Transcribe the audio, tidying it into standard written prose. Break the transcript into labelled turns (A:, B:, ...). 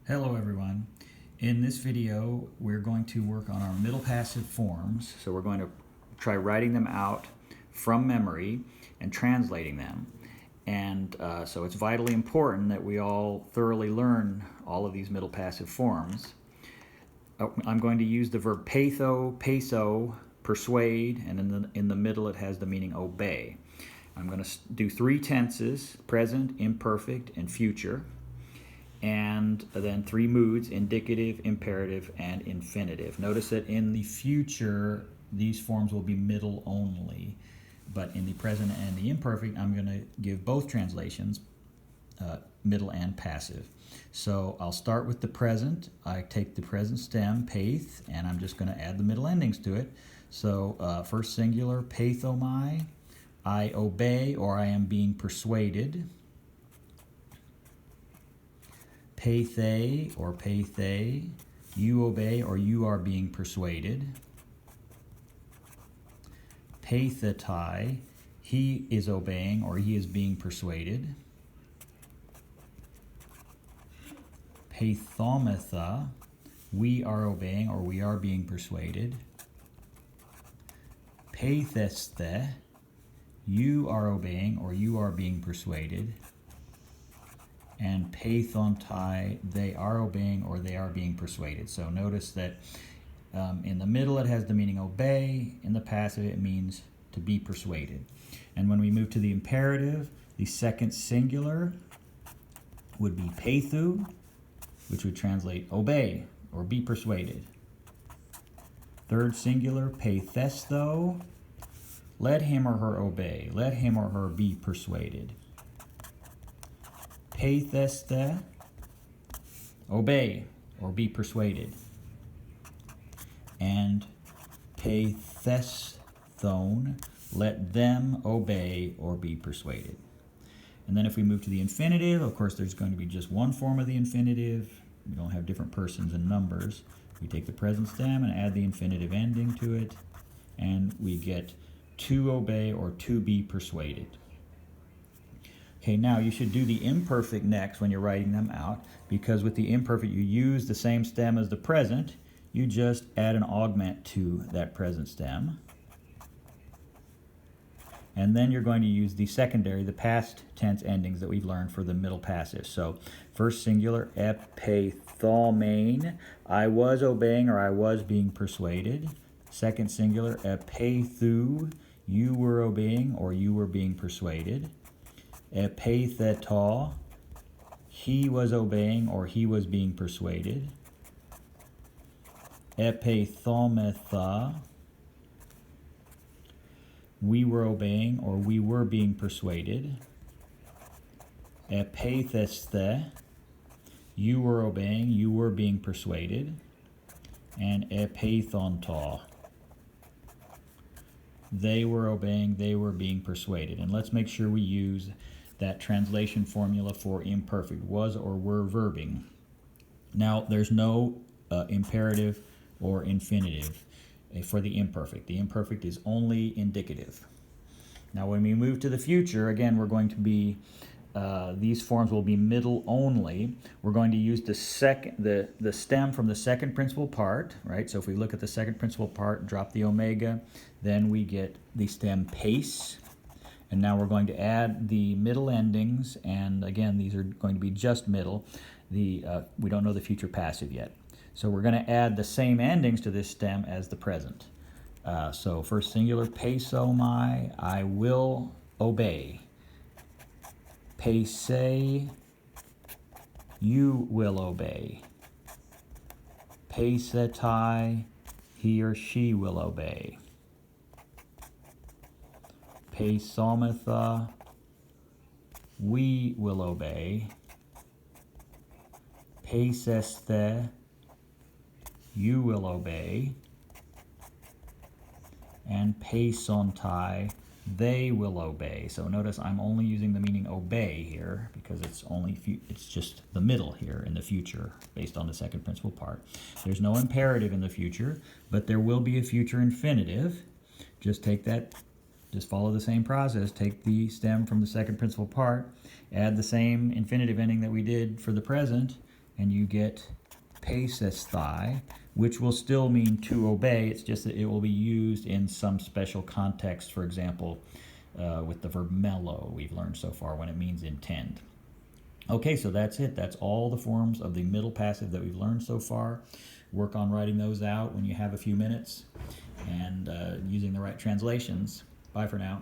A: Hello everyone. In this video we're going to work on our middle passive forms. So we're going to try writing them out from memory and translating them. And so it's vitally important that we all thoroughly learn all of these middle passive forms. I'm going to use the verb peitho, peso, persuade, and in the middle it has the meaning obey. I'm going to do three tenses: present, imperfect, and future. And then three moods: indicative, imperative, and infinitive. Notice that in the future these forms will be middle only, but in the present and the imperfect I'm going to give both translations, middle and passive. So I'll start with the present. I take the present stem, peith, and I'm just going to add the middle endings to it. So first singular, peithomai, I obey or I am being persuaded. Peithe or peithe, you obey or you are being persuaded. Peithetai, he is obeying or he is being persuaded. Peithometha, we are obeying or we are being persuaded. Peithesthe, you are obeying or you are being persuaded. And peithontai, they are obeying or they are being persuaded. So notice that in the middle it has the meaning obey, in the passive it means to be persuaded. And when we move to the imperative, the second singular would be peithu, which would translate obey or be persuaded. Third singular, peithesto, let him or her obey, let him or her be persuaded. Peitheste, obey or be persuaded. And peithesthon, let them obey or be persuaded. And then if we move to the infinitive, of course there's going to be just one form of the infinitive. We don't have different persons and numbers. We take the present stem and add the infinitive ending to it, and we get to obey or to be persuaded. Okay, now you should do the imperfect next when you're writing them out, because with the imperfect you use the same stem as the present. You just add an augment to that present stem. And then you're going to use the secondary, the past tense endings that we've learned for the middle passive. So first singular, epeithomein, I was obeying or I was being persuaded. Second singular, epeithu, you were obeying or you were being persuaded. Epeitheta, he was obeying or he was being persuaded. Epeithometha, we were obeying or we were being persuaded. Epeithesthe, you were obeying, you were being persuaded. And epeithonta, they were obeying, they were being persuaded. And let's make sure we use that translation formula for imperfect, was or were verbing. Now, there's no imperative or infinitive for the imperfect. The imperfect is only indicative. Now, when we move to the future, again, we're going to be, these forms will be middle only. We're going to use the stem from the second principal part, right? So if we look at the second principal part, drop the omega, then we get the stem pace. And now we're going to add the middle endings, and again, these are going to be just middle. We don't know the future passive yet. So we're going to add the same endings to this stem as the present. So first singular, peisomai, I will obey. Peise, you will obey. Peisetai, he or she will obey. Peisometha, we will obey. Peisesthe, you will obey. And peisontai, they will obey. So notice I'm only using the meaning obey here because it's just the middle here in the future based on the second principal part. There's no imperative in the future, but there will be a future infinitive. Just follow the same process. Take the stem from the second principal part, add the same infinitive ending that we did for the present, and you get paisesthai, which will still mean to obey. It's just that it will be used in some special context. For example, with the verb mello we've learned so far, when it means intend. Okay, so that's it. That's all the forms of the middle passive that we've learned so far. Work on writing those out when you have a few minutes and using the right translations. Bye for now.